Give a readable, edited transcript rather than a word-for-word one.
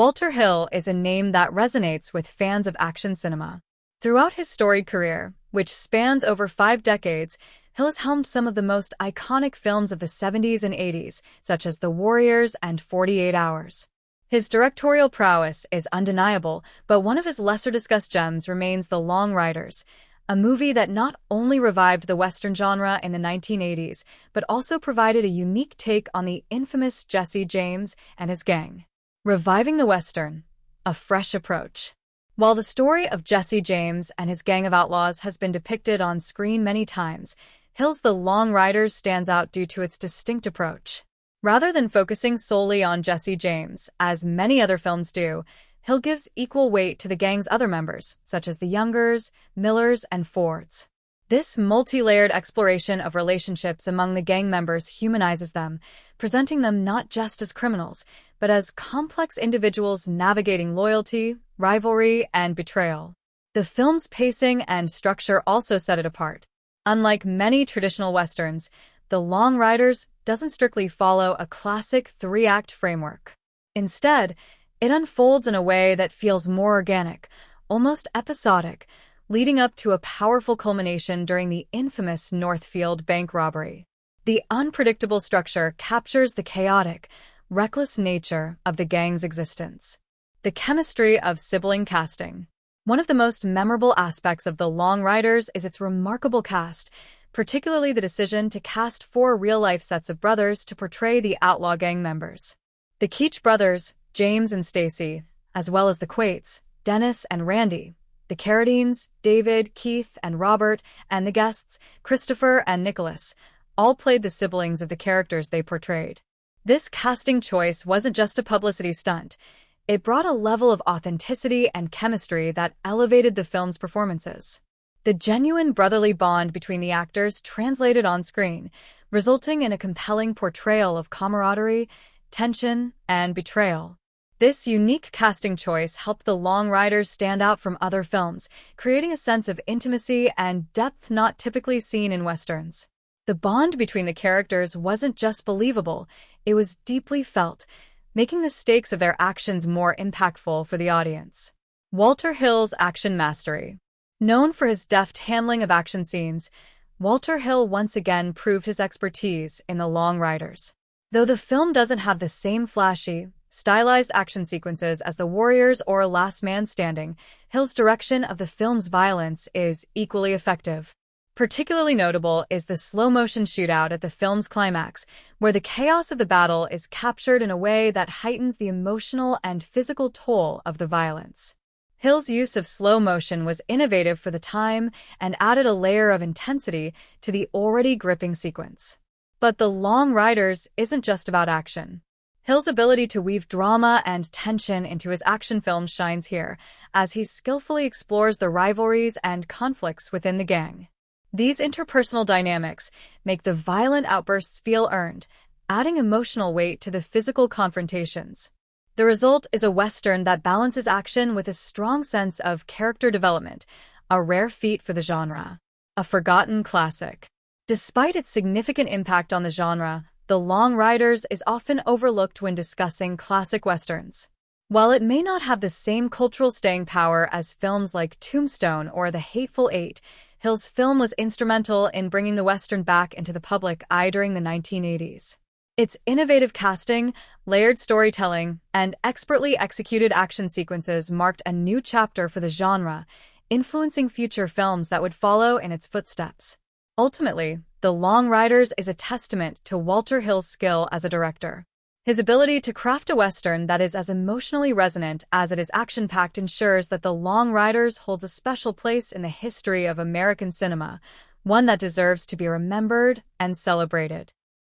Walter Hill is a name that resonates with fans of action cinema. Throughout his storied career, which spans over 5 decades, Hill has helmed some of the most iconic films of the 70s and 80s, such as The Warriors and 48 Hours. His directorial prowess is undeniable, but one of his lesser-discussed gems remains The Long Riders, a movie that not only revived the Western genre in the 1980s, but also provided a unique take on the infamous Jesse James and his gang. Reviving the Western, a fresh approach. While the story of Jesse James and his gang of outlaws has been depicted on screen many times, Hill's The Long Riders stands out due to its distinct approach. Rather than focusing solely on Jesse James, as many other films do, Hill gives equal weight to the gang's other members, such as the Youngers, Millers, and Fords. This multi-layered exploration of relationships among the gang members humanizes them, presenting them not just as criminals, but as complex individuals navigating loyalty, rivalry, and betrayal. The film's pacing and structure also set it apart. Unlike many traditional westerns, The Long Riders doesn't strictly follow a classic three-act framework. Instead, it unfolds in a way that feels more organic, almost episodic, leading up to a powerful culmination during the infamous Northfield bank robbery. The unpredictable structure captures the chaotic, reckless nature of the gang's existence. The chemistry of sibling casting. One of the most memorable aspects of The Long Riders is its remarkable cast, particularly the decision to cast 4 real-life sets of brothers to portray the outlaw gang members. The Keech brothers, James and Stacy, as well as the Quaites, Dennis and Randy, the Carradines, David, Keith, and Robert, and the guests, Christopher and Nicholas, all played the siblings of the characters they portrayed. This casting choice wasn't just a publicity stunt. It brought a level of authenticity and chemistry that elevated the film's performances. The genuine brotherly bond between the actors translated on screen, resulting in a compelling portrayal of camaraderie, tension, and betrayal. This unique casting choice helped The Long Riders stand out from other films, creating a sense of intimacy and depth not typically seen in westerns. The bond between the characters wasn't just believable, it was deeply felt, making the stakes of their actions more impactful for the audience. Walter Hill's action mastery. Known for his deft handling of action scenes, Walter Hill once again proved his expertise in The Long Riders. Though the film doesn't have the same flashy, stylized action sequences as The Warriors or Last Man Standing, Hill's direction of the film's violence is equally effective. Particularly notable is the slow-motion shootout at the film's climax, where the chaos of the battle is captured in a way that heightens the emotional and physical toll of the violence. Hill's use of slow motion was innovative for the time and added a layer of intensity to the already gripping sequence. But The Long Riders isn't just about action. Hill's ability to weave drama and tension into his action films shines here, as he skillfully explores the rivalries and conflicts within the gang. These interpersonal dynamics make the violent outbursts feel earned, adding emotional weight to the physical confrontations. The result is a western that balances action with a strong sense of character development, a rare feat for the genre. A forgotten classic. Despite its significant impact on the genre, The Long Riders is often overlooked when discussing classic westerns. While it may not have the same cultural staying power as films like Tombstone or The Hateful Eight, Hill's film was instrumental in bringing the western back into the public eye during the 1980s. Its innovative casting, layered storytelling, and expertly executed action sequences marked a new chapter for the genre, influencing future films that would follow in its footsteps. Ultimately, The Long Riders is a testament to Walter Hill's skill as a director. His ability to craft a western that is as emotionally resonant as it is action-packed ensures that The Long Riders holds a special place in the history of American cinema, one that deserves to be remembered and celebrated.